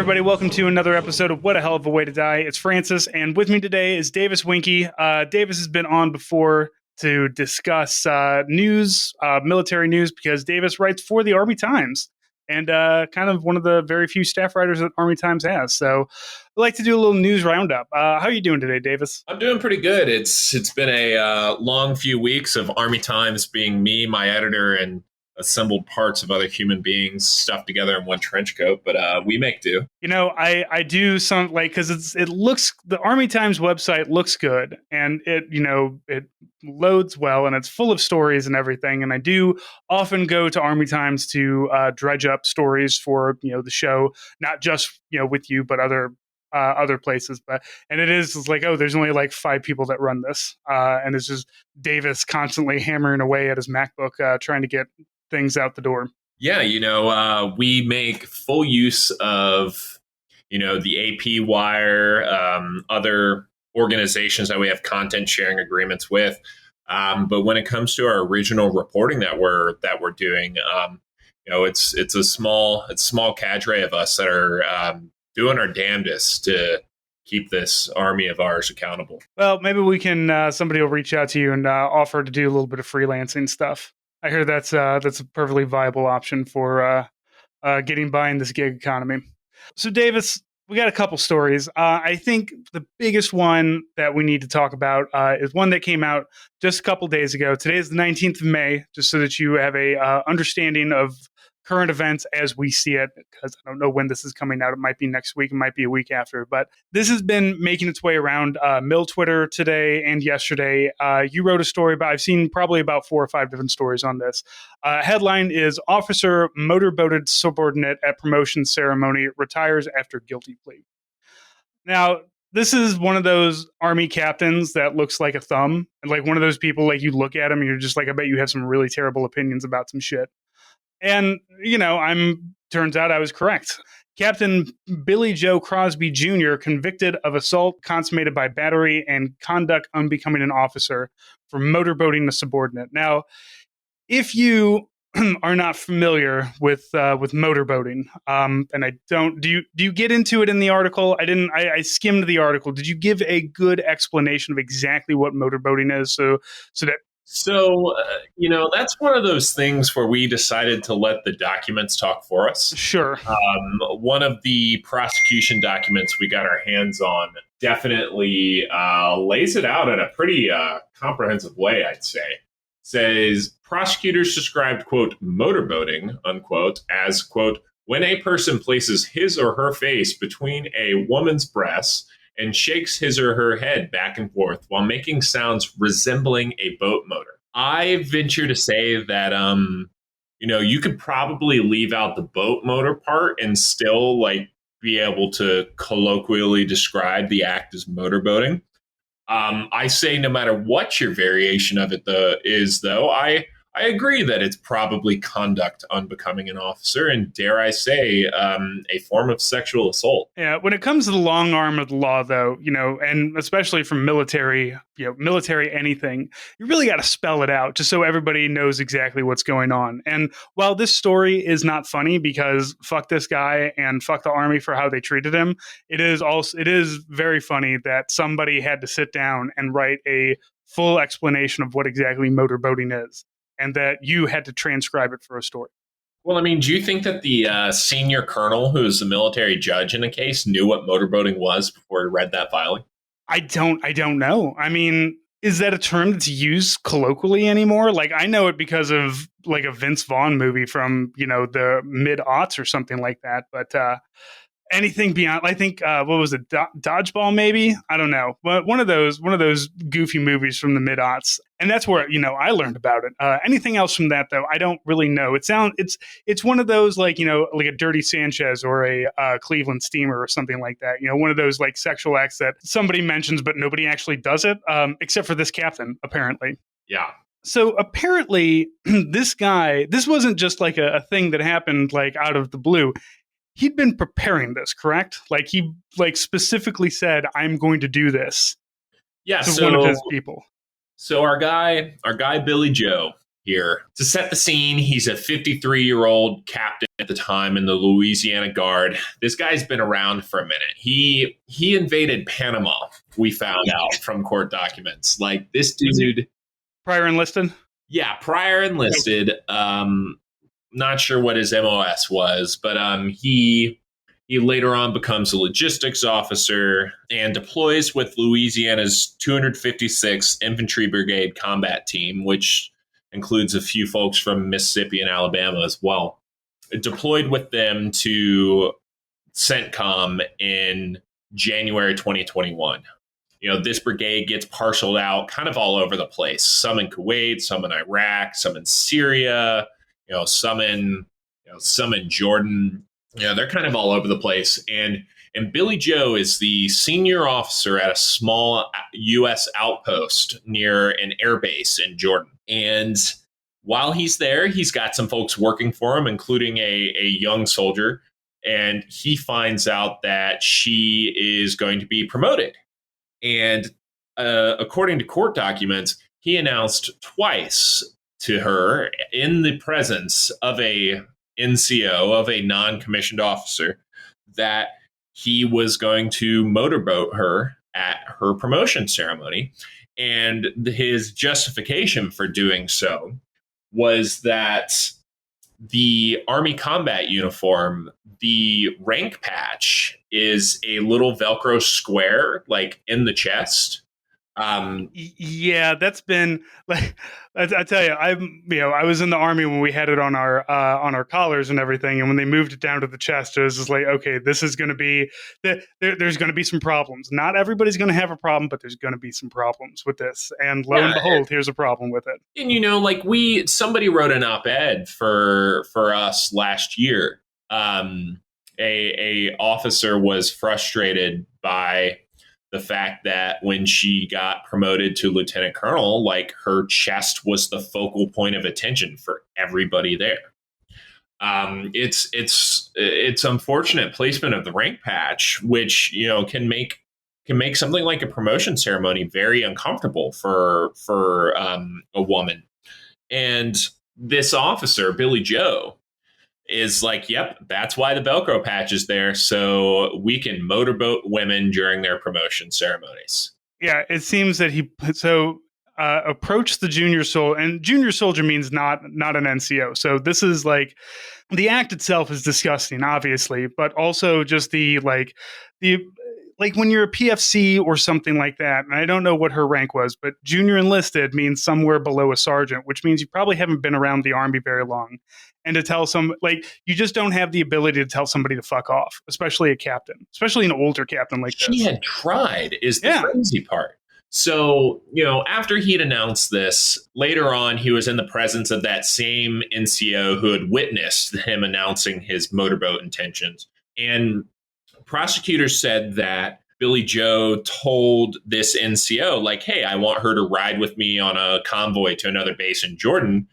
everybody. Welcome to another episode of What a Hell of a Way to Die. It's Francis, and with me today is Davis Winkie. Davis has been on before to discuss news, military news, because Davis writes for the Army Times and kind of one of the very few staff writers that Army Times has. So I'd like to do a little news roundup. How are you doing today, Davis? I'm doing pretty good. It's been a long few weeks of Army Times being me, my editor, and assembled parts of other human beings stuffed together in one trench coat, but we make do. You know, I do some because it looks, the Army Times website looks good, and it loads well, and it's full of stories and everything. And I do often go to Army Times to dredge up stories for the show, not just with you, but other places. And it is like, oh, there's only like 5 people that run this, and it's just Davis constantly hammering away at his MacBook trying to get things out the door. Yeah, we make full use of, the AP Wire, other organizations that we have content sharing agreements with. But when it comes to our original reporting that we're doing, it's a small cadre of us that are doing our damnedest to keep this army of ours accountable. Well, maybe we can. Somebody will reach out to you and offer to do a little bit of freelancing stuff. I hear that's a perfectly viable option for getting by in this gig economy. So, Davis, we got a couple stories. I think the biggest one that we need to talk about is one that came out just a couple days ago. Today is the 19th of May, just so that you have a understanding of current events as we see it, because I don't know when this is coming out. It might be next week. It might be a week after. But this has been making its way around Mill Twitter today and yesterday. You wrote a story, but I've seen probably about 4 or 5 different stories on this. Headline is Officer Motorboated Subordinate at Promotion Ceremony Retires After Guilty Plea. Now, this is one of those Army captains that looks like a thumb. And like one of those people, like you look at him and you're just like, I bet you have some really terrible opinions about some shit. And, turns out I was correct. Captain Billy Joe Crosby Jr., convicted of assault consummated by battery and conduct unbecoming an officer for motorboating a subordinate. Now, if you are not familiar with motorboating, and I don't, do you get into it in the article? I skimmed the article. Did you give a good explanation of exactly what motorboating is? So that's one of those things where we decided to let the documents talk for us. Sure. One of the prosecution documents we got our hands on definitely lays it out in a pretty comprehensive way, I'd say. Says prosecutors described, quote, motorboating, unquote, as, quote, when a person places his or her face between a woman's breasts and shakes his or her head back and forth while making sounds resembling a boat motor. I venture to say that, you could probably leave out the boat motor part and still be able to colloquially describe the act as motorboating. I say no matter what your variation of it is, I agree that it's probably conduct unbecoming an officer and, dare I say, a form of sexual assault. Yeah, when it comes to the long arm of the law, though, and especially from military anything, you really got to spell it out just so everybody knows exactly what's going on. And while this story is not funny because fuck this guy and fuck the Army for how they treated him, it is very funny that somebody had to sit down and write a full explanation of what exactly motorboating is, and that you had to transcribe it for a story. Well, I mean, do you think that the senior colonel, who is the military judge in a case, knew what motorboating was before he read that filing? I don't know. I mean, is that a term that's used colloquially anymore? Like, I know it because of like a Vince Vaughn movie from, the mid-aughts or something like that. But anything beyond, I think, what was it? Dodgeball, maybe? I don't know. But one of those goofy movies from the mid-aughts. And that's where, I learned about it. Anything else from that, though, I don't really know. It's one of those, like a Dirty Sanchez or a Cleveland Steamer or something like that. One of those like sexual acts that somebody mentions, but nobody actually does it, except for this captain, apparently. Yeah. So apparently this wasn't just like a thing that happened like out of the blue. He'd been preparing this, correct? Like he specifically said, I'm going to do this. Yeah. To one of his people. So our guy Billy Joe, here. To set the scene, he's a 53-year-old captain at the time in the Louisiana Guard. This guy's been around for a minute. He invaded Panama, we found out from court documents. Like, this dude... Prior enlisted? Yeah, prior enlisted. Not sure what his MOS was, but he later on becomes a logistics officer and deploys with Louisiana's 256th Infantry Brigade Combat Team, which includes a few folks from Mississippi and Alabama as well. It deployed with them to CENTCOM in January 2021. This brigade gets parceled out kind of all over the place. Some in Kuwait, some in Iraq, some in Syria, some in Jordan. They're kind of all over the place. And Billy Joe is the senior officer at a small U.S. outpost near an air base in Jordan. And while he's there, he's got some folks working for him, including a young soldier. And he finds out that she is going to be promoted. And according to court documents, he announced twice to her in the presence of a NCO, of a non-commissioned officer, that he was going to motorboat her at her promotion ceremony. And his justification for doing so was that the Army combat uniform, the rank patch, is a little Velcro square, like in the chest. Yeah, that's been like, I tell you, I was in the Army when we had it on our collars and everything, and when they moved it down to the chest, it was just like, okay, this is going to be there's going to be some problems. Not everybody's going to have a problem, but there's going to be some problems with this. And lo and behold, here's a problem with it. And somebody wrote an op-ed for us last year. A officer was frustrated by the fact that when she got promoted to lieutenant colonel, like, her chest was the focal point of attention for everybody there. It's unfortunate placement of the rank patch, which can make something like a promotion ceremony very uncomfortable for a woman. And this officer, Billy Joe, is like, yep, that's why the Velcro patch is there, so we can motorboat women during their promotion ceremonies. Yeah, it seems that he approached the junior soldier, and junior soldier means not an NCO. So this is like, the act itself is disgusting, obviously, but also just the when you're a PFC or something like that, and I don't know what her rank was, but junior enlisted means somewhere below a sergeant, which means you probably haven't been around the Army very long. And to tell you just don't have the ability to tell somebody to fuck off, especially a captain, especially an older captain like this. She had tried, is the crazy part. So, after he'd announced this, later on, he was in the presence of that same NCO who had witnessed him announcing his motorboat intentions. And prosecutors said that Billy Joe told this NCO, like, hey, I want her to ride with me on a convoy to another base in Jordan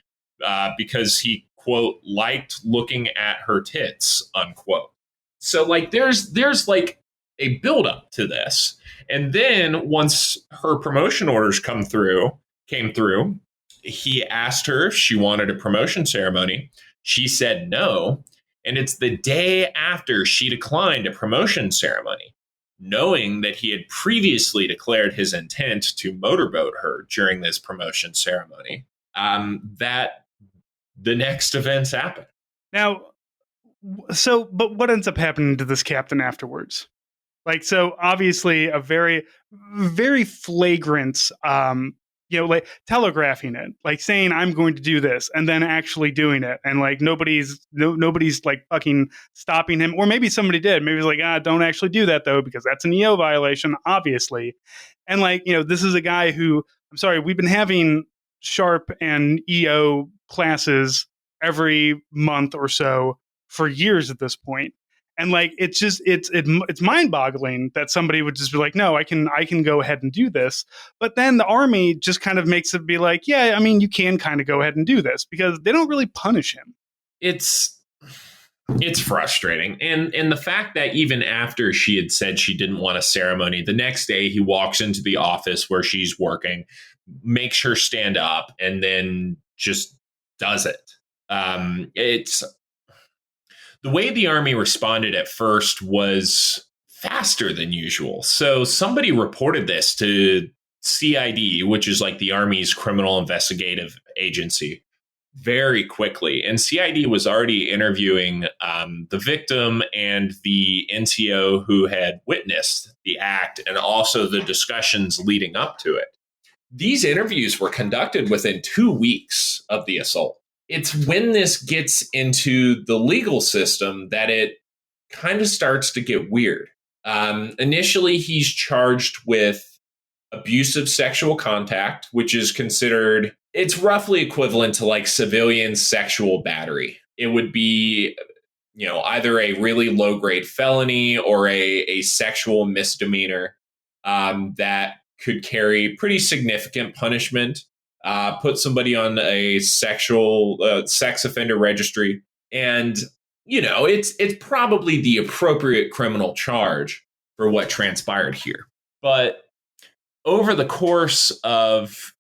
because he, quote, liked looking at her tits, unquote. So, like, there's like a buildup to this. And then once her promotion orders came through, he asked her if she wanted a promotion ceremony. She said no. And it's the day after she declined a promotion ceremony, knowing that he had previously declared his intent to motorboat her during this promotion ceremony, that the next events happen. Now, but what ends up happening to this captain afterwards? Like, so obviously a very, very flagrant, like telegraphing it, like saying I'm going to do this and then actually doing it. And like, nobody's like fucking stopping him. Or maybe somebody did. Maybe it's like, don't actually do that though, because that's an EO violation, obviously. And like, this is a guy who, I'm sorry, we've been having Sharp and EO classes every month or so for years at this point. And like, it's just, it's mind boggling that somebody would just be like, no, I can go ahead and do this. But then the Army just kind of makes it be like, yeah, I mean, you can kind of go ahead and do this, because they don't really punish him. It's frustrating. And the fact that even after she had said she didn't want a ceremony, the next day he walks into the office where she's working, makes her stand up, and then just doesn't. It's the way the Army responded at first was faster than usual. So somebody reported this to CID, which is like the Army's criminal investigative agency, very quickly. And CID was already interviewing the victim and the NCO who had witnessed the act and also the discussions leading up to it. These interviews were conducted within 2 weeks of the assault. It's when this gets into the legal system that it kind of starts to get weird. Initially, he's charged with abusive sexual contact, which is considered, it's roughly equivalent to like civilian sexual battery. It would be, either a really low grade felony or a sexual misdemeanor that could carry pretty significant punishment, put somebody on a sexual sex offender registry. And, it's probably the appropriate criminal charge for what transpired here. But over the course of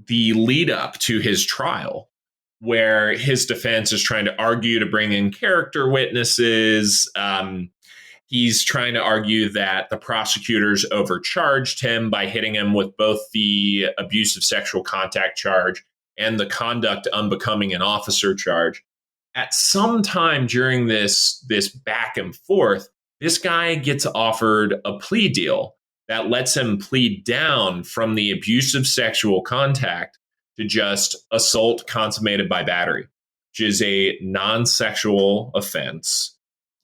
the lead up to his trial, where his defense is trying to argue to bring in character witnesses, he's trying to argue that the prosecutors overcharged him by hitting him with both the abusive sexual contact charge and the conduct unbecoming an officer charge. At some time during this back and forth, this guy gets offered a plea deal that lets him plead down from the abusive sexual contact to just assault consummated by battery, which is a non-sexual offense.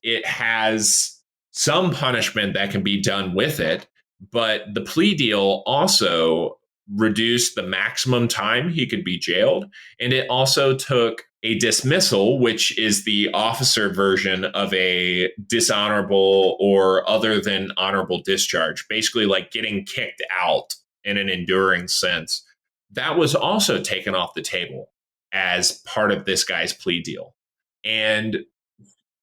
It has some punishment that can be done with it, but the plea deal also reduced the maximum time he could be jailed. And it also took a dismissal, which is the officer version of a dishonorable or other than honorable discharge, basically like getting kicked out in an enduring sense. That was also taken off the table as part of this guy's plea deal. And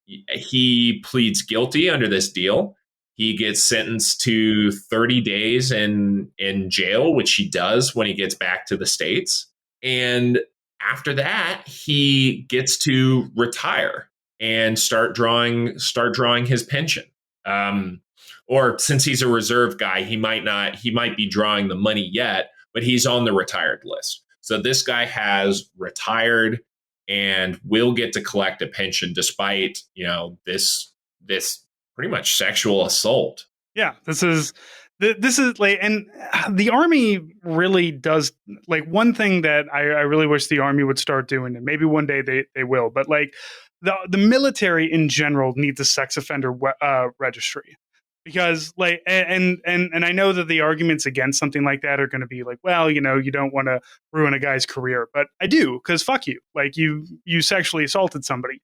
he pleads guilty under this deal. He gets sentenced to 30 days in jail, which he does when he gets back to the States. And after that, he gets to retire and start drawing his pension. Or since he's a reserve guy, he might be drawing the money yet, but he's on the retired list. So this guy has retired and will get to collect a pension despite, this pretty much sexual assault. Yeah, this is like, and the Army really does, like, one thing that I really wish the Army would start doing, and maybe one day they will, but like the military in general needs a sex offender registry. Because like, and I know that the arguments against something like that are going to be like, well, you don't want to ruin a guy's career, but I do, because fuck you, like you sexually assaulted somebody,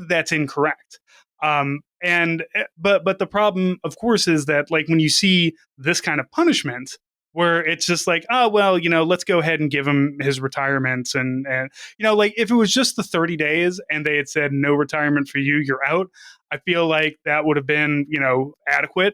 that's incorrect. But the problem, of course, is that like when you see this kind of punishment, where it's just like, oh well, let's go ahead and give him his retirement, and like if it was just the 30 days and they had said no retirement for you, you're out, I feel like that would have been, adequate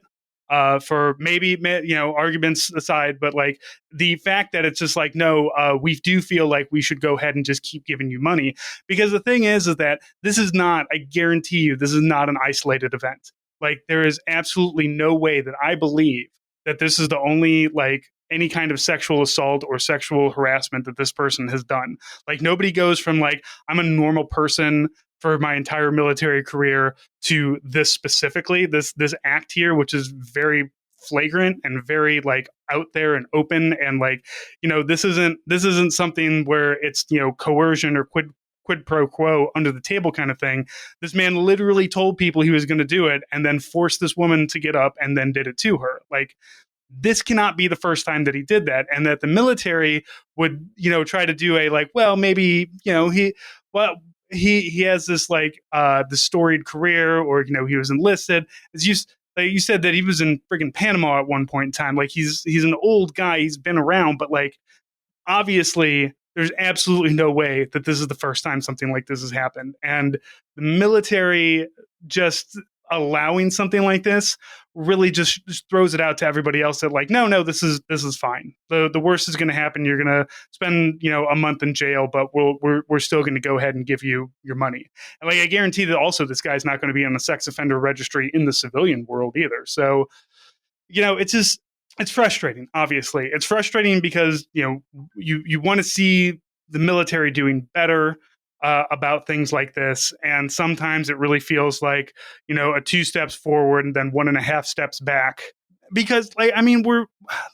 for maybe, arguments aside. But like the fact that it's just like, no, we do feel like we should go ahead and just keep giving you money. Because the thing is that this is not, I guarantee you, this is not an isolated event. Like there is absolutely no way that I believe that this is the only like any kind of sexual assault or sexual harassment that this person has done. Like nobody goes from like, I'm a normal person for my entire military career to this specifically, this act here, which is very flagrant and very like out there and open. And like, this isn't something where it's, coercion or quid pro quo under the table kind of thing. This man literally told people he was going to do it and then forced this woman to get up and then did it to her. Like, this cannot be the first time that he did that, and that the military would, try to do a like, well, maybe, he has this like the storied career, or he was enlisted. As you said that he was in friggin' Panama at one point in time. Like he's an old guy, he's been around, but like obviously there's absolutely no way that this is the first time something like this has happened. And the military just allowing something like this really just throws it out to everybody else that like, no, this is fine. The worst is going to happen. You're going to spend, a month in jail, but we're still going to go ahead and give you your money. And like, I guarantee that also this guy's not going to be on the sex offender registry in the civilian world either. So, it's frustrating. Obviously, it's frustrating because you want to see the military doing better about things like this, and sometimes it really feels like a 2 steps forward and then 1.5 steps back. Because we're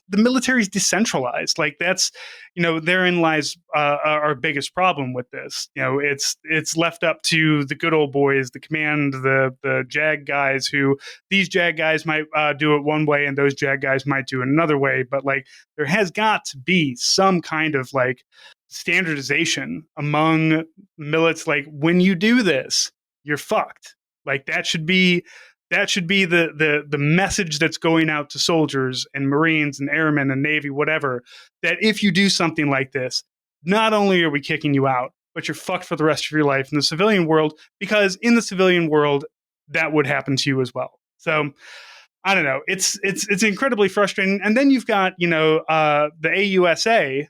the military's decentralized. Like that's therein lies our biggest problem with this. It's left up to the good old boys, the command, the JAG guys. Who these JAG guys might do it one way, and those JAG guys might do it another way. But like there has got to be some kind of like standardization among millets. Like when you do this, you're fucked. Like that should be the message that's going out to soldiers and Marines and airmen and Navy, whatever, that if you do something like this, not only are we kicking you out, but you're fucked for the rest of your life in the civilian world, because in the civilian world, that would happen to you as well. So I don't know. It's incredibly frustrating. And then you've got, the AUSA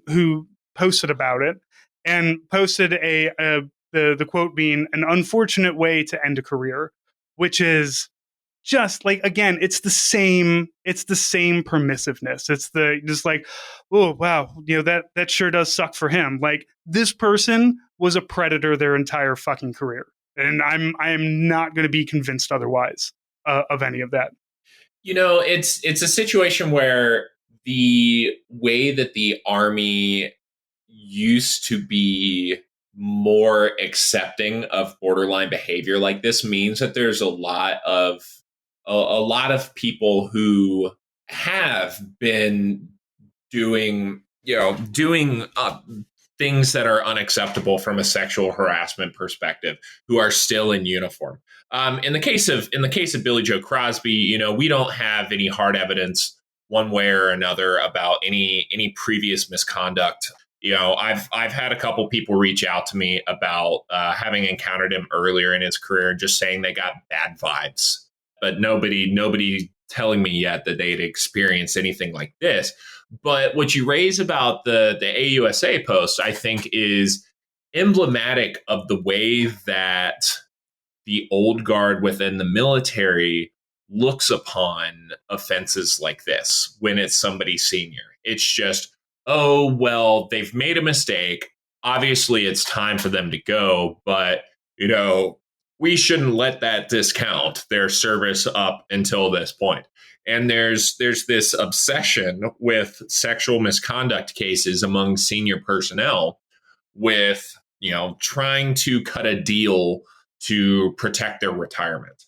who posted about it and posted the quote being an unfortunate way to end a career, which is just like, again, it's the same permissiveness. It's just like, oh wow, that sure does suck for him. Like this person was a predator their entire fucking career, and I am not going to be convinced otherwise of any of that. It's a situation where the way that the Army used to be more accepting of borderline behavior like this means that there's a lot of people who have been doing things that are unacceptable from a sexual harassment perspective who are still in uniform. In the case of Billy Joe Crosby, we don't have any hard evidence one way or another about any previous misconduct. I've had a couple people reach out to me about having encountered him earlier in his career and just saying they got bad vibes, but nobody telling me yet that they'd experienced anything like this. But what you raise about the AUSA post, I think, is emblematic of the way that the old guard within the military looks upon offenses like this when it's somebody senior. It's just, oh, well, they've made a mistake. Obviously, it's time for them to go, but, we shouldn't let that discount their service up until this point. And there's this obsession with sexual misconduct cases among senior personnel with, trying to cut a deal to protect their retirement.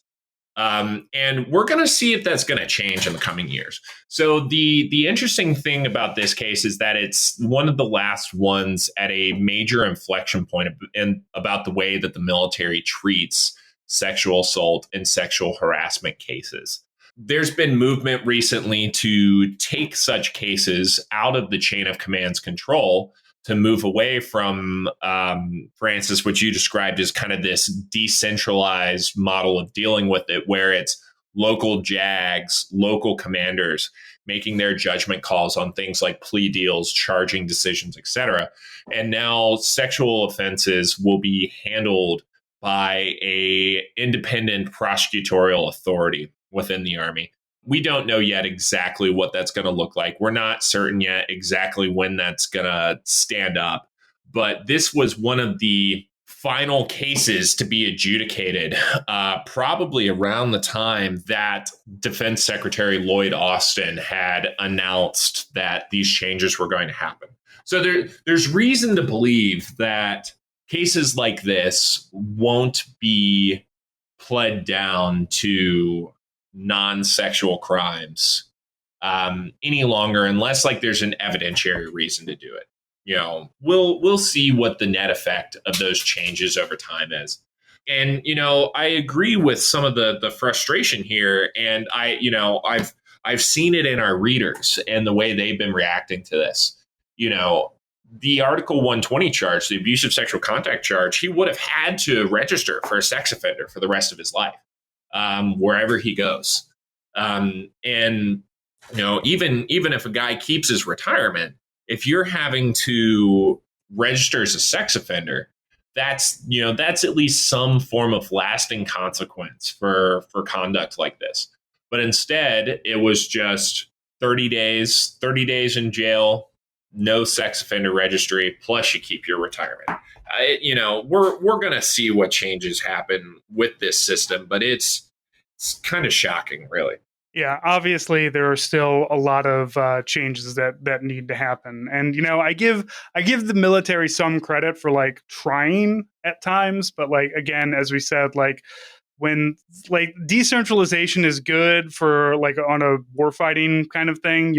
And we're going to see if that's going to change in the coming years. So the interesting thing about this case is that it's one of the last ones at a major inflection point about the way that the military treats sexual assault and sexual harassment cases. There's been movement recently to take such cases out of the chain of command's control to move away from, Francis, what you described as kind of this decentralized model of dealing with it, where it's local JAGs, local commanders making their judgment calls on things like plea deals, charging decisions, etc. And now sexual offenses will be handled by a independent prosecutorial authority within the Army. We don't know yet exactly what that's going to look like. We're not certain yet exactly when that's going to stand up. But this was one of the final cases to be adjudicated, probably around the time that Defense Secretary Lloyd Austin had announced that these changes were going to happen. So there's reason to believe that cases like this won't be pled down to non-sexual crimes any longer, unless like there's an evidentiary reason to do it. We'll see what the net effect of those changes over time is. And I agree with some of the frustration here, and I've seen it in our readers and the way they've been reacting to this. The Article 120 charge, the abusive sexual contact charge, he would have had to register for a sex offender for the rest of his life. wherever he goes. And even if a guy keeps his retirement, if you're having to register as a sex offender, that's at least some form of lasting consequence for conduct like this. But instead, it was just 30 days in jail, no sex offender registry, plus you keep your retirement. We're gonna see what changes happen with this system, but it's kind of shocking, really. Yeah, obviously there are still a lot of changes that need to happen, and I give the military some credit for like trying at times, but like again, as we said, like when like decentralization is good for like on a warfighting kind of thing,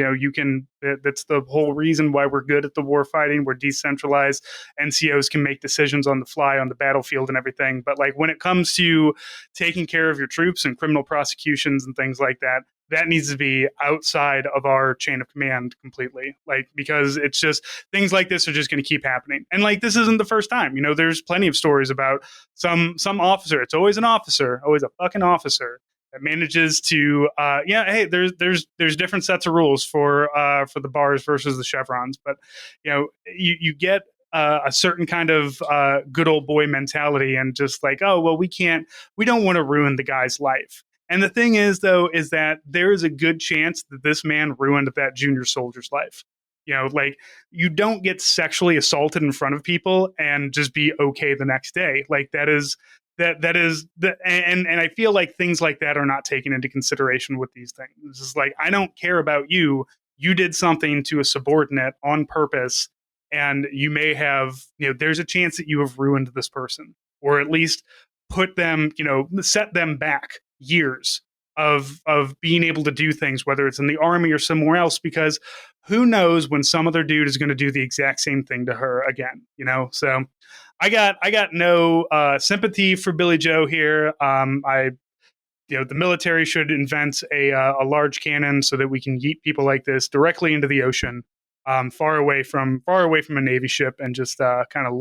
that's the whole reason why we're good at the warfighting. We're decentralized. NCOs can make decisions on the fly on the battlefield and everything. But like when it comes to taking care of your troops and criminal prosecutions and things like that, that needs to be outside of our chain of command completely. Like, because it's just things like this are just going to keep happening. And like, this isn't the first time, there's plenty of stories about some officer. It's always an officer, always a fucking officer that manages to, hey, there's different sets of rules for the bars versus the chevrons. But, you get a certain kind of good old boy mentality and just like, oh, well, we don't want to ruin the guy's life. And the thing is, though, is that there is a good chance that this man ruined that junior soldier's life. Like you don't get sexually assaulted in front of people and just be okay the next day. Like that is and I feel like things like that are not taken into consideration with these things. It's just like, I don't care about you. You did something to a subordinate on purpose, and you may have, there's a chance that you have ruined this person, or at least put them, set them back years of being able to do things, whether it's in the army or somewhere else, because who knows when some other dude is going to do the exact same thing to her again, So I got no sympathy for Billy Joe here. The military should invent a large cannon so that we can yeet people like this directly into the ocean, far away from a Navy ship, and just kind of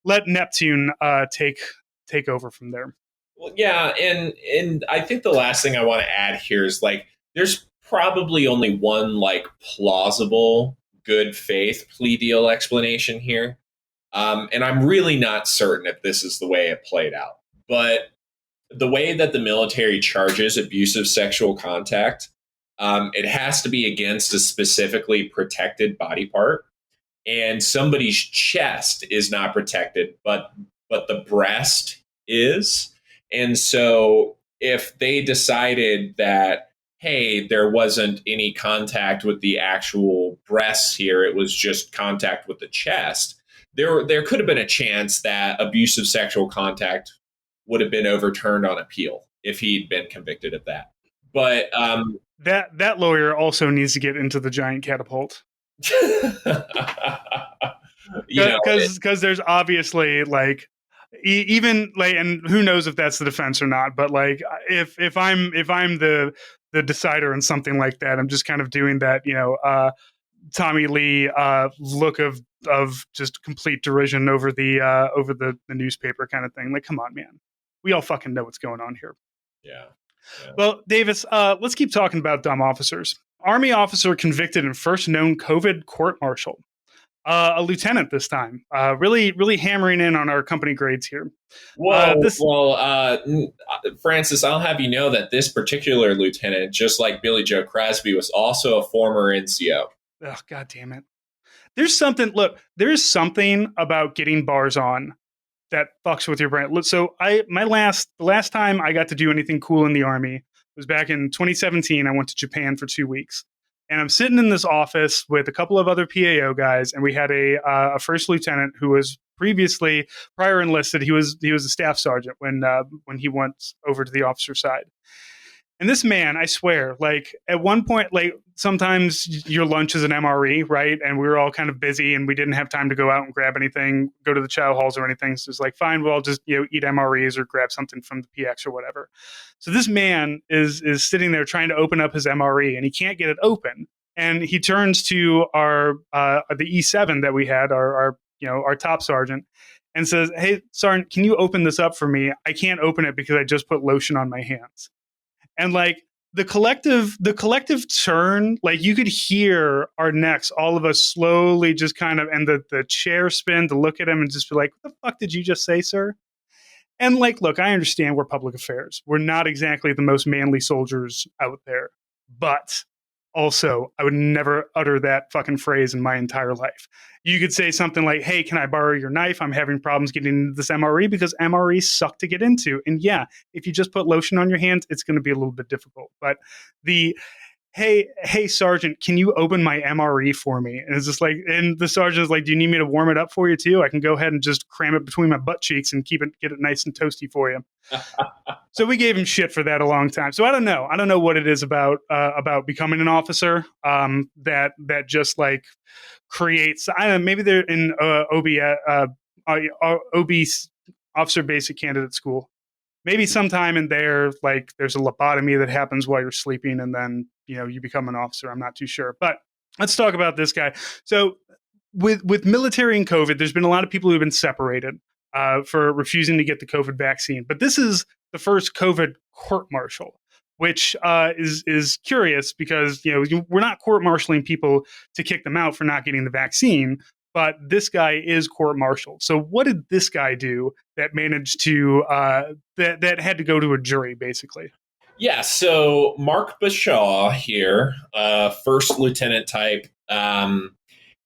let Neptune take over from there. Well, yeah, and I think the last thing I want to add here is like there's probably only one like plausible good faith plea deal explanation here. And I'm really not certain if this is the way it played out. But the way that the military charges abusive sexual contact, it has to be against a specifically protected body part. And somebody's chest is not protected, but the breast is. And so if they decided that, hey, there wasn't any contact with the actual breasts here, it was just contact with the chest, there could have been a chance that abusive sexual contact would have been overturned on appeal if he'd been convicted of that. But that lawyer also needs to get into the giant catapult. Because there's obviously like even like, and who knows if that's the defense or not, but like if I'm the decider in something like that, I'm just kind of doing that Tommy Lee look of just complete derision over the newspaper kind of thing. Like, come on, man, we all fucking know what's going on here. Yeah. Well, Davis, let's keep talking about dumb officers. Army officer convicted in first known COVID court martial. A lieutenant this time, really hammering in on our company grades here. Francis, I'll have you know that this particular lieutenant, just like Billy Joe Crosby, was also a former NCO. Oh, God damn it. There's something about getting bars on that fucks with your brain. So the last time I got to do anything cool in the Army was back in 2017. I went to Japan for 2 weeks. And I'm sitting in this office with a couple of other PAO guys, and we had a first lieutenant who was prior enlisted. He was a staff sergeant when he went over to the officer side. And this man, I swear, like at one point, like sometimes your lunch is an MRE, right? And we were all kind of busy and we didn't have time to go out and grab anything, go to the chow halls or anything. So it's like, fine, well, I'll just, eat MREs or grab something from the PX or whatever. So this man is sitting there trying to open up his MRE and he can't get it open. And he turns to the E7 that we had, our top sergeant. and says, "Hey, Sergeant, can you open this up for me? I can't open it because I just put lotion on my hands." And like the collective turn, like you could hear our necks, all of us slowly just kind of, and the chair spin to look at him and just be like, "What the fuck did you just say, sir?" And like, look, I understand we're public affairs. We're not exactly the most manly soldiers out there, but also, I would never utter that fucking phrase in my entire life. You could say something like, "Hey, can I borrow your knife? I'm having problems getting into this MRE because MREs suck to get into." And yeah, if you just put lotion on your hands, it's going to be a little bit difficult. But the hey, Sergeant, can you open my MRE for me? And it's just like, and the sergeant's like, "Do you need me to warm it up for you too? I can go ahead and just cram it between my butt cheeks and get it nice and toasty for you." So we gave him shit for that a long time. So I don't know. I don't know what it is about becoming an officer that just like creates. I don't know. Maybe they're in OB officer basic candidate school. Maybe sometime in there, like there's a lobotomy that happens while you're sleeping, and then you become an officer. I'm not too sure, but let's talk about this guy. So with military and COVID, there's been a lot of people who've been separated for refusing to get the COVID vaccine. But this is the first COVID court martial, which is curious because we're not court martialing people to kick them out for not getting the vaccine. But this guy is court-martialed. So what did this guy do that managed to that had to go to a jury, basically? Yeah, so Mark Bashaw here, first lieutenant type.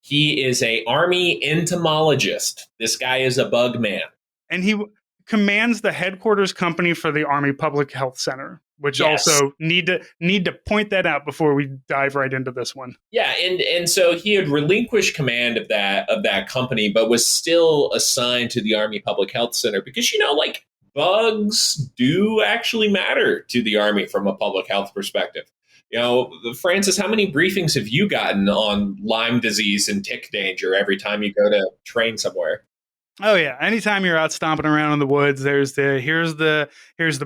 He is a Army entomologist. This guy is a bug man. And he commands the headquarters company for the Army Public Health Center, which also need to point that out before we dive right into this one. Yeah, and so he had relinquished command of that company, but was still assigned to the Army Public Health Center because like bugs do actually matter to the Army from a public health perspective. Francis, how many briefings have you gotten on Lyme disease and tick danger every time you go to train somewhere? Oh yeah, anytime you're out stomping around in the woods, here's the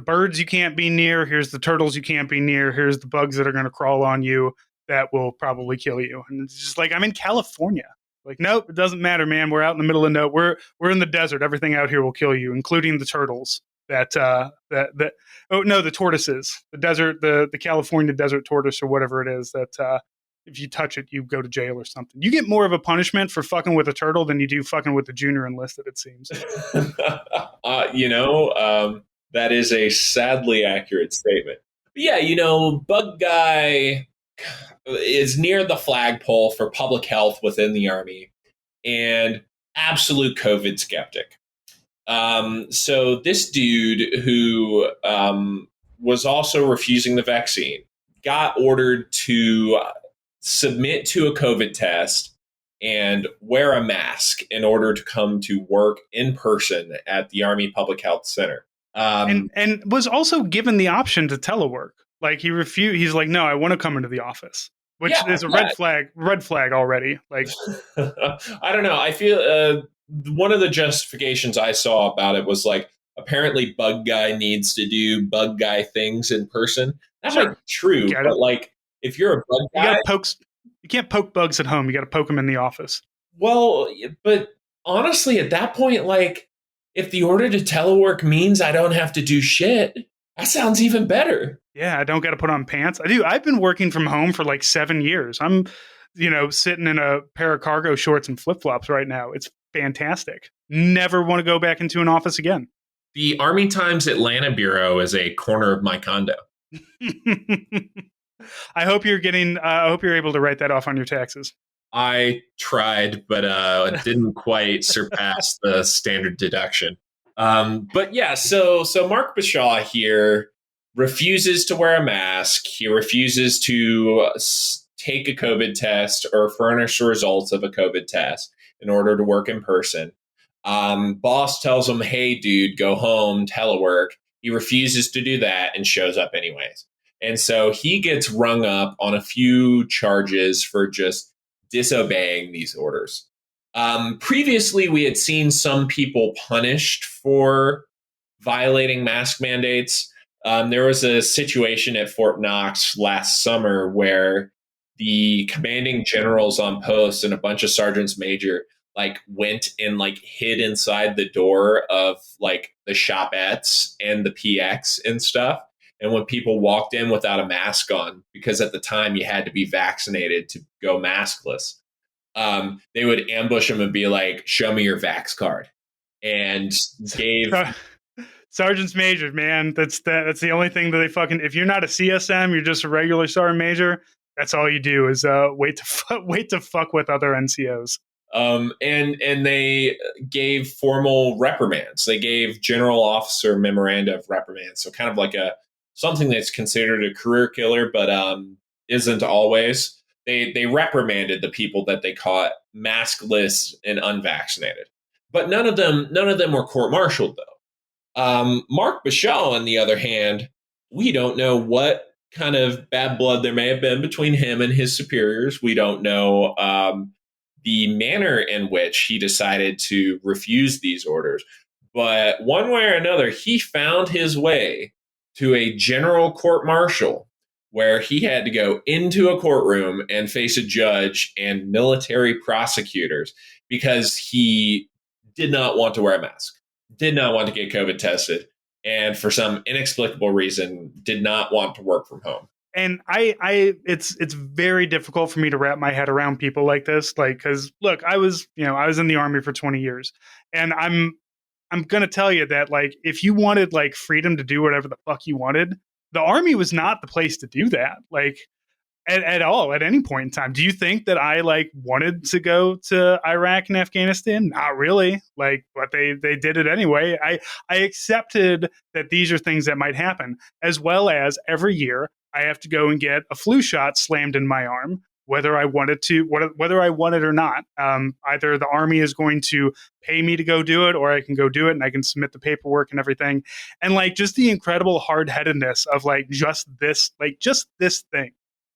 birds you can't be near, here's the turtles you can't be near, here's the bugs that are going to crawl on you that will probably kill you. And it's just like, I'm in California. Like, nope, it doesn't matter, man. We're out in the middle of nowhere. We're in the desert. Everything out here will kill you, including the turtles. The tortoises, the California desert tortoise or whatever it is that if you touch it, you go to jail or something. You get more of a punishment for fucking with a turtle than you do fucking with the junior enlisted, it seems. That is a sadly accurate statement. But yeah, Bug Guy is near the flagpole for public health within the Army and absolute COVID skeptic. So this dude who was also refusing the vaccine got ordered to submit to a COVID test and wear a mask in order to come to work in person at the Army Public Health Center. And was also given the option to telework. Like he refused. He's like, "No, I want to come into the office," which is a red flag already. Like, I don't know. I feel one of the justifications I saw about it was like, apparently Bug Guy needs to do Bug Guy things in person. That might be true, but like, if you're a bug guy, you can't poke bugs at home. You got to poke them in the office. Well, but honestly, at that point, like, if the order to telework means I don't have to do shit, that sounds even better. Yeah, I don't got to put on pants. I do. I've been working from home for like 7 years. I'm, sitting in a pair of cargo shorts and flip-flops right now. It's fantastic. Never want to go back into an office again. The Army Times Atlanta Bureau is a corner of my condo. I hope you're able to write that off on your taxes. I tried, but didn't quite surpass the standard deduction. But yeah, so Mark Bashaw here refuses to wear a mask. He refuses to take a COVID test or furnish the results of a COVID test in order to work in person. Boss tells him, "Hey, dude, go home, telework." He refuses to do that and shows up anyways. And so he gets rung up on a few charges for just disobeying these orders. Previously, we had seen some people punished for violating mask mandates. There was a situation at Fort Knox last summer where the commanding generals on post and a bunch of sergeants major like went and like hid inside the door of like the shopettes and the PX and stuff. And when people walked in without a mask on, because at the time you had to be vaccinated to go maskless, they would ambush them and be like, "Show me your vax card," and gave. Sergeant's major, man. That's the only thing that they fucking. If you're not a CSM, you're just a regular sergeant major. That's all you do is wait to fuck with other NCOs. And they gave formal reprimands. They gave general officer memoranda of reprimands. So kind of like a something that's considered a career killer, but isn't always. They reprimanded the people that they caught maskless and unvaccinated. But none of them were court-martialed though. Mark Bashaw, on the other hand, we don't know what kind of bad blood there may have been between him and his superiors. We don't know the manner in which he decided to refuse these orders. But one way or another, he found his way to a general court martial where he had to go into a courtroom and face a judge and military prosecutors because he did not want to wear a mask, did not want to get COVID tested, and for some inexplicable reason, did not want to work from home. And it's very difficult for me to wrap my head around people like this. Like, because look, I was in the Army for 20 years, and I'm gonna tell you that, like, if you wanted like freedom to do whatever the fuck you wanted, the Army was not the place to do that. Like, at all, at any point in time. Do you think that I like wanted to go to Iraq and Afghanistan? Not really. Like, but they did it anyway. I accepted that these are things that might happen, as well as every year I have to go and get a flu shot slammed in my arm, whether I wanted to, whether I want it or not. Either the Army is going to pay me to go do it, or I can go do it and I can submit the paperwork and everything. And like, just the incredible hard headedness of like just this thing,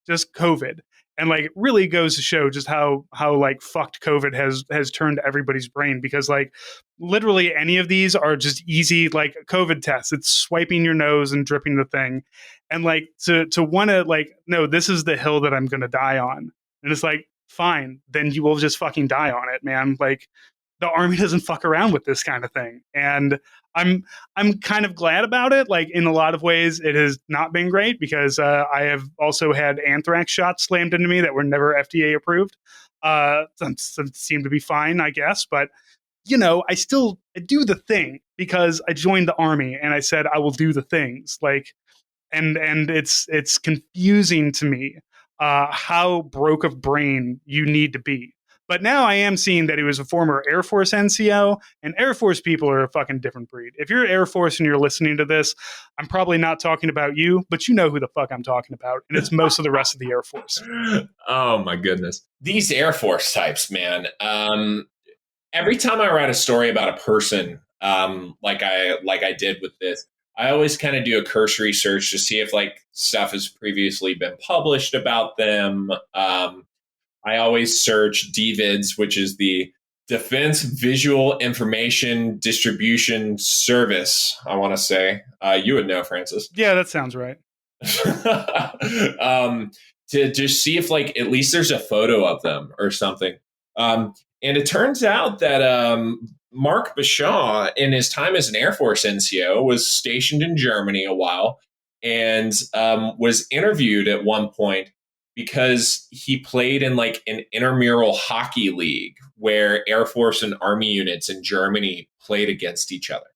just COVID. And like, it really goes to show just how like fucked COVID has turned everybody's brain, because like literally any of these are just easy like COVID tests. It's swiping your nose and dripping the thing. And like to want to like, no, this is the hill that I'm going to die on. And it's like, fine, then you will just fucking die on it, man. Like, the Army doesn't fuck around with this kind of thing. And I'm kind of glad about it. Like, in a lot of ways, it has not been great, because I have also had anthrax shots slammed into me that were never FDA approved. Some seem to be fine, I guess. But, I still do the thing because I joined the Army and I said I will do the things. Like, and it's confusing to me how broke of brain you need to be. But now I am seeing that he was a former Air Force NCO, and Air Force people are a fucking different breed. If you're Air Force and you're listening to this, I'm probably not talking about you, but you know who the fuck I'm talking about, and it's most of the rest of the Air Force. Oh my goodness, these Air Force types, man. Every time I write a story about a person, like I did with this, I always kind of do a cursory search to see if like stuff has previously been published about them. I always search DVIDs, which is the Defense Visual Information Distribution Service. I want to say you would know, Francis. Yeah, that sounds right. To just see if like at least there's a photo of them or something. And it turns out that Mark Bashaw, in his time as an Air Force NCO, was stationed in Germany a while and was interviewed at one point because he played in like an intramural hockey league where Air Force and Army units in Germany played against each other.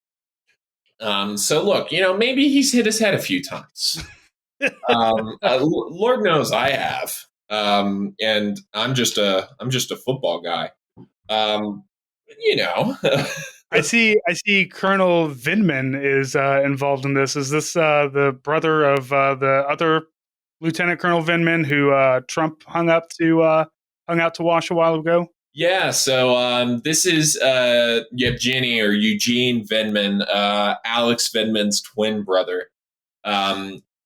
So look, maybe he's hit his head a few times. Lord knows I have. And I'm just a football guy. I see Colonel Vindman is involved in this. Is this the brother of the other Lieutenant Colonel Vindman who Trump hung out to wash a while ago? Yeah, so this is Yevgeny or Eugene Vindman, Alex Vindman's twin brother.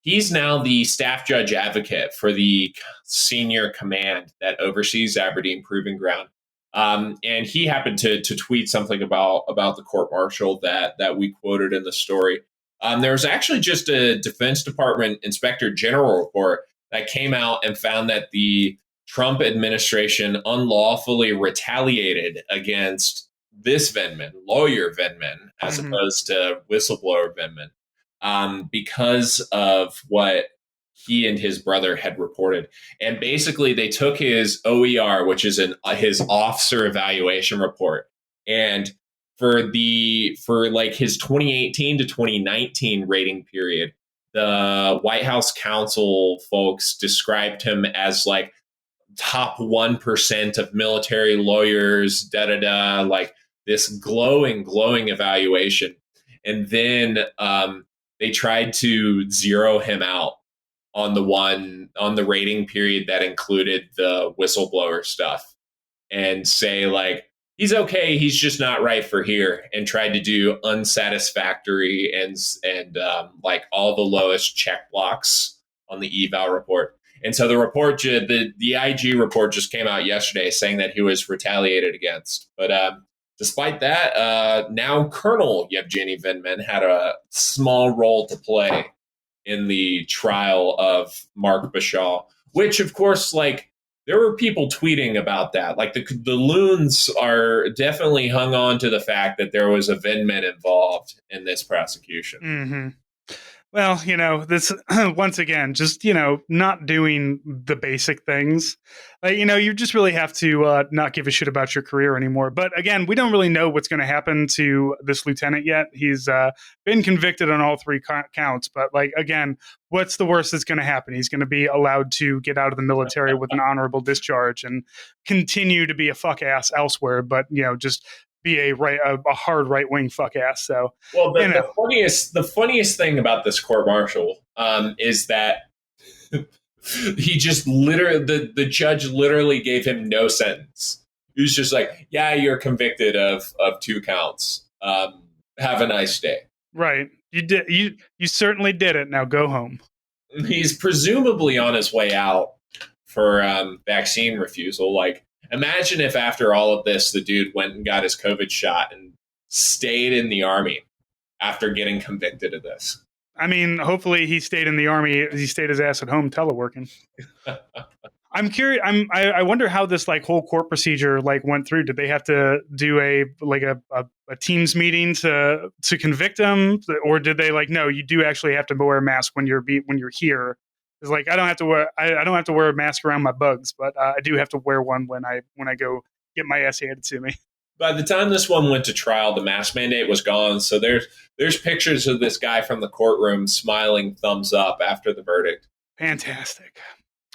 He's now the staff judge advocate for the senior command that oversees Aberdeen Proving Ground. And he happened to tweet something about the court martial that we quoted in the story. There was actually just a Defense Department Inspector General report that came out and found that the Trump administration unlawfully retaliated against this Vindman, lawyer Vindman, as opposed to whistleblower Vindman, because of what he and his brother had reported. And basically, they took his OER, which is his officer evaluation report, and for like his 2018 to 2019 rating period, the White House counsel folks described him as like top 1% of military lawyers, like this glowing evaluation. And then they tried to zero him out on the rating period that included the whistleblower stuff and say like, he's okay, he's just not right for here, and tried to do unsatisfactory and like all the lowest check blocks on the eval report. And so the IG report just came out yesterday saying that he was retaliated against. But despite that, now Colonel Yevgeny Vindman had a small role to play in the trial of Mark Bashaw, which, of course, like, there were people tweeting about that. Like the loons are definitely hung on to the fact that there was a Vindman involved in this prosecution. Mm-hmm. Well, this once again, just, not doing the basic things. You just really have to not give a shit about your career anymore. But again, we don't really know what's going to happen to this lieutenant yet. He's been convicted on all three counts. But like, again, what's the worst that's going to happen? He's going to be allowed to get out of the military with an honorable discharge and continue to be a fuck ass elsewhere. But, just be a hard right wing fuck ass. So, well, the funniest thing about this court martial is that he just literally the judge literally gave him no sentence. He was just like, "Yeah, you're convicted of 2 counts. Have a nice day." Right. You did. You certainly did it. Now go home. He's presumably on his way out for vaccine refusal. Like, imagine if after all of this, the dude went and got his COVID shot and stayed in the Army after getting convicted of this. I mean, hopefully he stayed in the Army. He stayed his ass at home teleworking. I'm curious. I wonder how this like whole court procedure like went through. Did they have to do a Teams meeting to convict him, or did they like, no, you do actually have to wear a mask when you're here? It's like, I don't have to wear a mask around my bugs, but I do have to wear one when I go get my ass handed to me. By the time this one went to trial, the mask mandate was gone. So there's pictures of this guy from the courtroom smiling thumbs up after the verdict. Fantastic.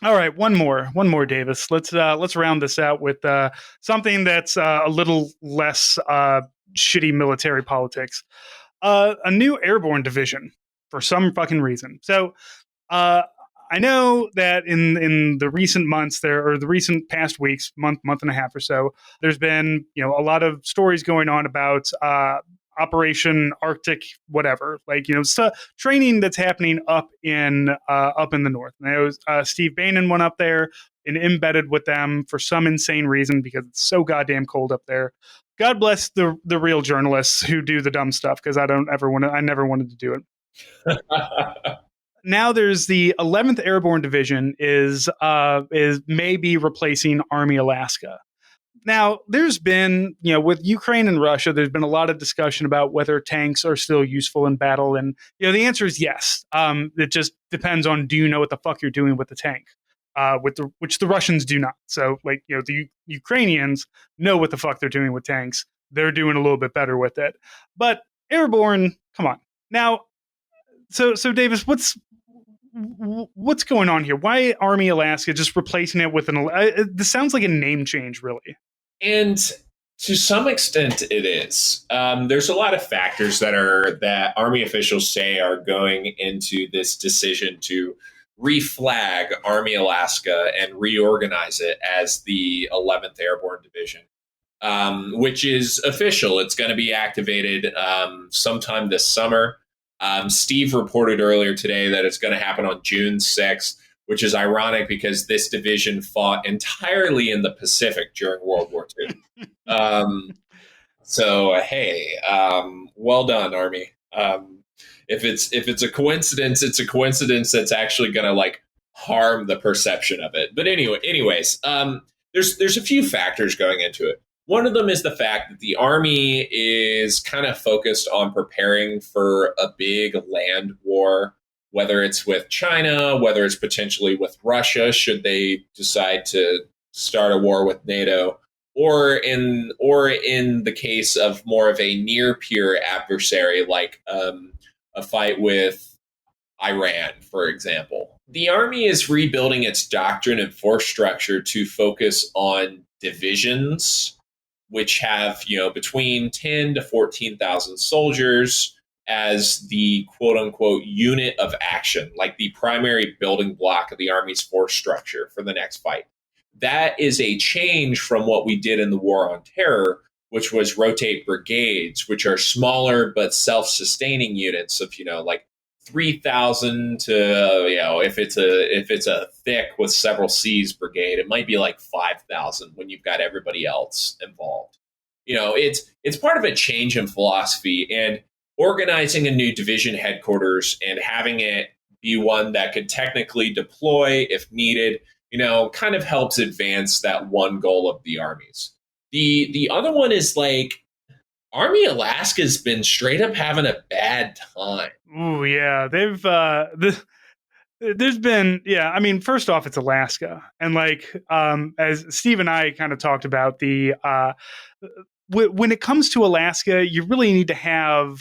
All right, one more, Davis. Let's round this out with something that's a little less shitty military politics. A new airborne division for some fucking reason. So I know that in the recent months the recent past weeks, month and a half or so, there's been a lot of stories going on about Operation Arctic, whatever, like training that's happening up in the north. And it was Steve Bannon went up there and embedded with them for some insane reason because it's so goddamn cold up there. God bless the real journalists who do the dumb stuff, because I never wanted to do it. Now there's the 11th Airborne Division is maybe replacing Army Alaska. Now, there's been, with Ukraine and Russia, there's been a lot of discussion about whether tanks are still useful in battle. And, the answer is yes. It just depends on, do you know what the fuck you're doing with the tank? Which the Russians do not. So, like, the Ukrainians know what the fuck they're doing with tanks. They're doing a little bit better with it. But airborne, come on. Now, so Davis, what's going on here? Why Army Alaska just replacing it with this sounds like a name change, really. And to some extent it is. There's a lot of factors that Army officials say are going into this decision to reflag Army Alaska and reorganize it as the 11th Airborne Division, which is official. It's going to be activated sometime this summer. Steve reported earlier today that it's going to happen on June 6th, which is ironic because this division fought entirely in the Pacific during World War II. So, hey, well done, Army. If it's a coincidence, it's a coincidence that's actually going to like harm the perception of it. But anyways, there's a few factors going into it. One of them is the fact that the Army is kind of focused on preparing for a big land war, whether it's with China, whether it's potentially with Russia, should they decide to start a war with NATO, or in the case of more of a near peer adversary like a fight with Iran, for example. The Army is rebuilding its doctrine and force structure to focus on divisions, which have, between 10 to 14,000 soldiers as the quote unquote unit of action, like the primary building block of the Army's force structure for the next fight. That is a change from what we did in the War on Terror, which was rotate brigades, which are smaller but self-sustaining units of, like 3,000 to, if it's a thick with several C's brigade, it might be like 5,000 when you've got everybody else involved. It's part of a change in philosophy, and organizing a new division headquarters and having it be one that could technically deploy if needed, kind of helps advance that one goal of the armies. The other one is like Army Alaska's been straight up having a bad time. Ooh, yeah, they've there's been, yeah, I mean, first off, it's Alaska, and like as Steve and I kind of talked about, the when it comes to Alaska, you really need to have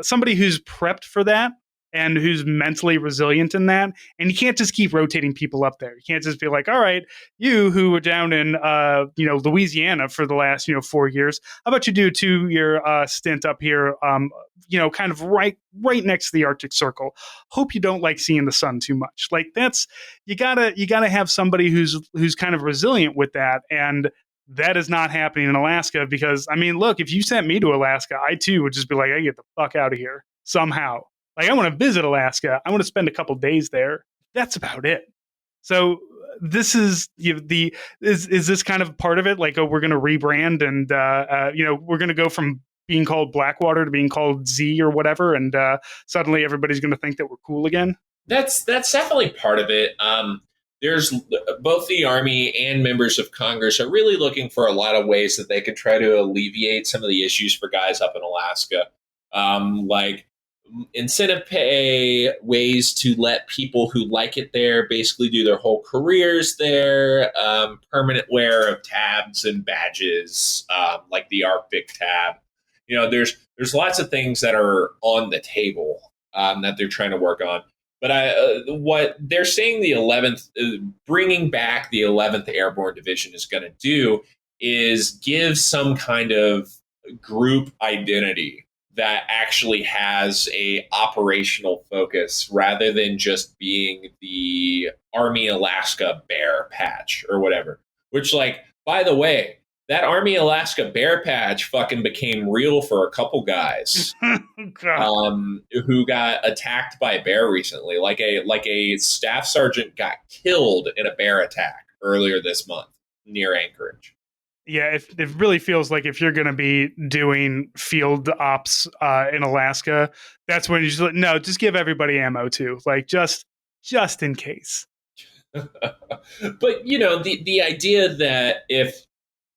somebody who's prepped for that and who's mentally resilient in that. And you can't just keep rotating people up there. You can't just be like, all right, you who were down in Louisiana for the last 4 years, how about you do a 2-year stint up here, kind of right next to the Arctic Circle. Hope you don't like seeing the sun too much. Like that's you gotta have somebody who's kind of resilient with that. And that is not happening in Alaska, because I mean, look, if you sent me to Alaska, I too would just be like, I get the fuck out of here somehow. Like, I want to visit Alaska. I want to spend a couple days there. That's about it. So this is is this kind of part of it? Like, oh, we're going to rebrand, and we're going to go from being called Blackwater to being called Z or whatever, and suddenly everybody's going to think that we're cool again. That's definitely part of it. There's both the Army and members of Congress are really looking for a lot of ways that they could try to alleviate some of the issues for guys up in Alaska, like incentive pay, ways to let people who like it there basically do their whole careers there, permanent wear of tabs and badges, like the Arctic tab. There's lots of things that are on the table that they're trying to work on. But what they're saying the 11th, bringing back the 11th Airborne Division is going to do is give some kind of group identity that actually has a operational focus rather than just being the Army Alaska Bear patch or whatever. Which, like, by the way, that Army Alaska Bear patch fucking became real for a couple guys who got attacked by a bear recently. Like a staff sergeant got killed in a bear attack earlier this month near Anchorage. Yeah, it really feels like if you're going to be doing field ops in Alaska, that's when you just give everybody ammo too, like just in case. But the idea that if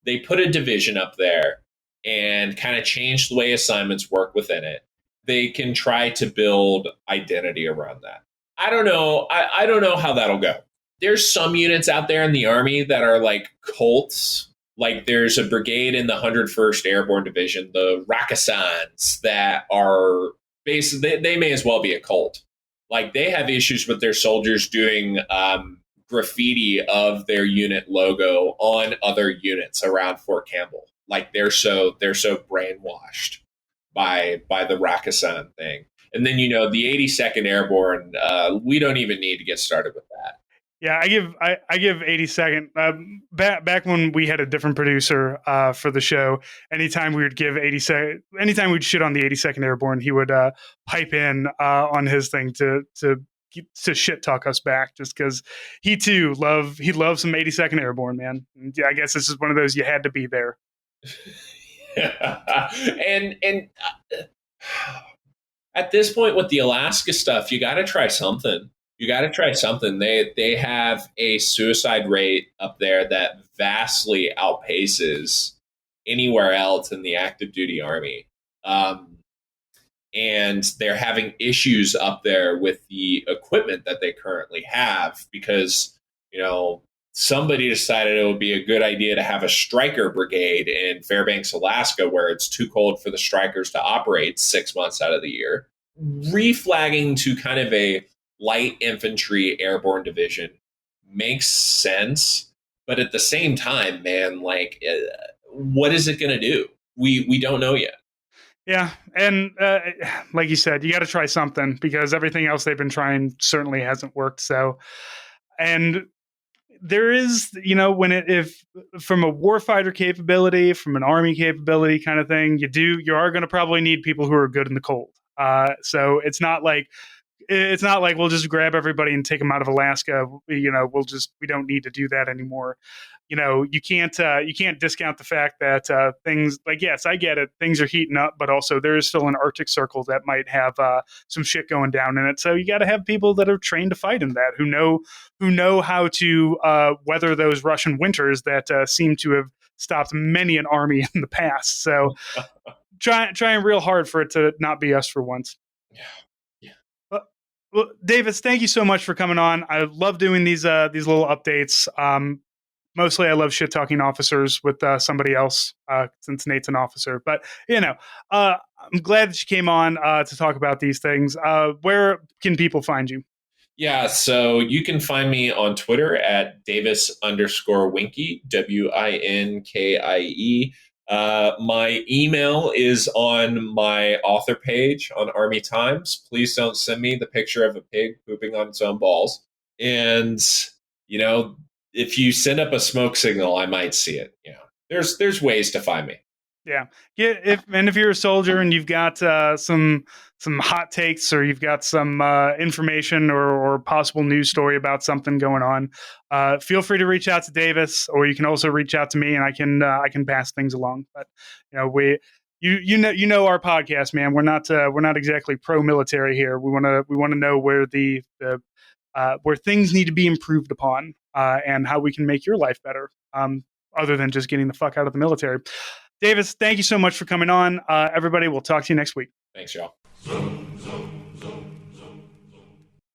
they put a division up there and kind of change the way assignments work within it, they can try to build identity around that. I don't know. I don't know how that'll go. There's some units out there in the Army that are like cults. Like there's a brigade in the 101st Airborne Division, the Rakkasans, that are basically, they may as well be a cult. Like they have issues with their soldiers doing graffiti of their unit logo on other units around Fort Campbell. Like they're so brainwashed by the Rakkasan thing. And then the 82nd Airborne, we don't even need to get started with that. Yeah, I give 82nd back when we had a different producer for the show. Anytime we would give 82nd, anytime we'd shit on the 82nd Airborne, he would pipe in on his thing to shit talk us back, just because he too loves some 82nd Airborne, man. And yeah, I guess this is one of those you had to be there. and at this point with the Alaska stuff, you got to try something. You got to try something. They have a suicide rate up there that vastly outpaces anywhere else in the active duty army. Um, and they're having issues up there with the equipment that they currently have because, you know, somebody decided it would be a good idea to have a striker brigade in Fairbanks, Alaska, where it's too cold for the strikers to operate 6 months out of the year. Reflagging to kind of a light infantry airborne division makes sense, but at the same time, man, like, what is it going to do? We don't know yet. Yeah, and like you said, you got to try something because everything else they've been trying certainly hasn't worked. So, and there is, when if from a warfighter capability, from an army capability kind of thing, you are going to probably need people who are good in the cold. So it's not like we'll just grab everybody and take them out of Alaska. We don't need to do that anymore. You can't discount the fact that things like, yes, I get it, things are heating up, but also there is still an Arctic Circle that might have some shit going down in it. So you got to have people that are trained to fight in that, who know how to weather those Russian winters that seem to have stopped many an army in the past. So trying real hard for it to not be us for once. Yeah. Well, Davis, thank you so much for coming on. I love doing these little updates. Mostly, I love shit talking officers with somebody else since Nate's an officer. But I'm glad that you came on to talk about these things. Where can people find you? Yeah, so you can find me on Twitter at Davis_Winkie, Winkie. My email is on my author page on Army Times. Please don't send me the picture of a pig pooping on its own balls. And, you know, if you send up a smoke signal, I might see it. You know, there's ways to find me. Yeah, if you're a soldier and you've got some hot takes, or you've got some information or possible news story about something going on, feel free to reach out to Davis, or you can also reach out to me, and I can pass things along. But you know our podcast, man. We're not exactly pro military here. We want to know where where things need to be improved upon, and how we can make your life better. Other than just getting the fuck out of the military. Davis, thank you so much for coming on. Everybody, we'll talk to you next week. Thanks, y'all.